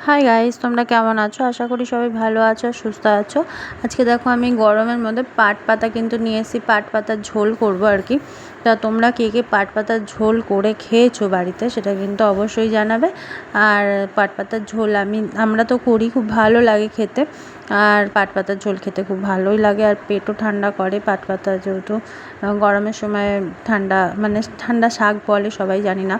Hi guys, তোমরা কেমন আছো? আশা করি সবাই ভালো আছো, সুস্থ আছো। আজকে দেখো আমি গরমের মধ্যে পাট পাতা কিন্তু নিয়ে এসেছি, পাট পাতার ঝোল করবো আর কি। তা তোমরা কে কে পাট পাতার ঝোল করে খেয়েছো বাড়িতে সেটা কিন্তু অবশ্যই জানাবে। আর পাট পাতার ঝোল আমরা তো করি, খুব ভালো লাগে খেতে। আর পাট পাতার ঝোল খেতে খুব ভালোই লাগে, আর পেটও ঠান্ডা করে পাট পাতা, যেহেতু গরমের সময় ঠান্ডা, মানে ঠান্ডা শাক বলে সবাই, জানি না।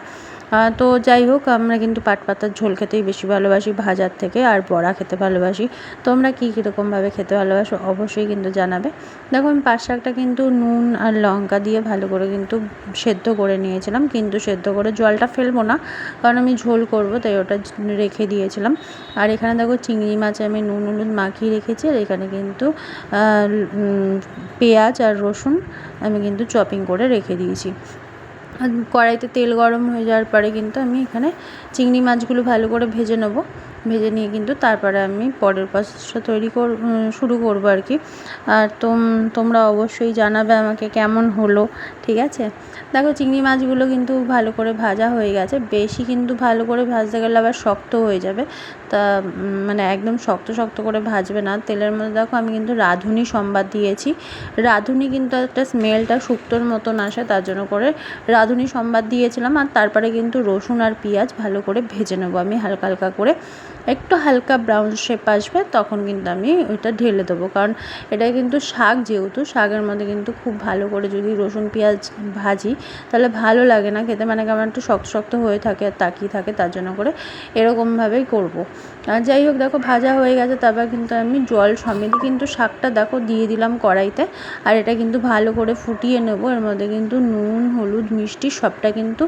তো যাই হোক, আমরা কিন্তু পাট পাতার ঝোল খেতেই বেশি ভালোবাসি ভাজার থেকে, আর বড়া খেতে ভালোবাসি। তোমরা কী কীরকমভাবে খেতে ভালোবাসো অবশ্যই কিন্তু জানাবে। দেখো আমি পাট শাকটা কিন্তু নুন আর লঙ্কা দিয়ে ভালো করে কিন্তু সেদ্ধ করে নিয়েছিলাম, কিন্তু সেদ্ধ করে জলটা ফেলবো না, কারণ আমি ঝোল করবো, তাই ওটা রেখে দিয়েছিলাম। আর এখানে দেখো চিংড়ি মাছ আমি নুন হলুদ মাখিয়ে রেখেছি, আর এখানে কিন্তু পেঁয়াজ আর রসুন আমি কিন্তু চপিং করে রেখে দিয়েছি। কড়াইতে তেল গরম হয়ে যাওয়ার পরে কিন্তু আমি এখানে চিংড়ি মাছগুলো ভালো করে ভেজে নেব। ভেজে নিয়ে কিন্তু তারপরে আমি পরের প্রসেসটা শুরু করবো আর কি। আর তোমরা অবশ্যই জানাবে আমাকে কেমন হলো, ঠিক আছে? দেখো চিংড়ি মাছগুলো কিন্তু ভালো করে ভাজা হয়ে গেছে। বেশি কিন্তু ভালো করে ভাজতে গেলে আবার শক্ত হয়ে যাবে, তা মানে একদম শক্ত শক্ত করে ভাজবে না। তেলের মধ্যে দেখো আমি কিন্তু রাঁধুনি সম্বাদ দিয়েছি। রাঁধুনি কিন্তু একটা স্মেলটা শুক্তোর মতন আসে, তার জন্য করে রাঁধুনি সম্বাদ দিয়েছিলাম। আর তারপরে কিন্তু রসুন আর পেঁয়াজ ভালো করে ভেজে নেবো আমি হালকা হালকা করে। একটু হালকা ব্রাউন শেপ আসবে তখন কিন্তু আমি ওইটা ঢেলে দেবো, কারণ এটা কিন্তু শাক, যেহেতু শাকের মধ্যে কিন্তু খুব ভালো করে যদি রসুন পেঁয়াজ ভাজি তাহলে ভালো লাগে না খেতে, মানে কেমন একটু শক্ত শক্ত হয়ে থাকে আর তাকিয়ে থাকে, তার জন্য করে এরকমভাবেই করবো। আর যাই হোক, দেখো ভাজা হয়ে গেছে, তারপর কিন্তু আমি জল সমেত কিন্তু শাকটা দেখো দিয়ে দিলাম কড়াইতে। আর এটা কিন্তু ভালো করে ফুটিয়ে নেবো। এর মধ্যে কিন্তু নুন হলুদ মিষ্টি সবটা কিন্তু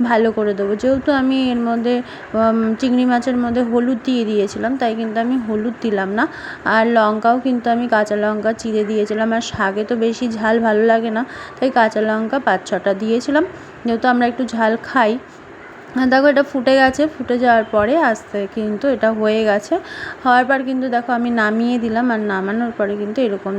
ভালো করে দেবো, যেহেতু আমি এর মধ্যে চিংড়ি মাছের মধ্যে হলুদ দিয়ে দিয়েছিলাম, তাই কিন্তু আমি হলুদ দিলাম না। আর লঙ্কাও কিন্তু আমি কাঁচা লঙ্কা চিড়ে দিয়েছিলাম, আর শাকে তো বেশি ঝাল ভালো লাগে না, তাই কাঁচা লঙ্কা 5-6টা দিয়েছিলাম, যেহেতু আমরা একটু ঝাল খাই। দেখো এটা ফুটে গেছে, ফুটে যাওয়ার পরে আস্তে কিন্তু এটা হয়ে গেছে। হওয়ার পর কিন্তু দেখো আমি নামিয়ে দিলাম, আর নামানোর পরে কিন্তু এরকম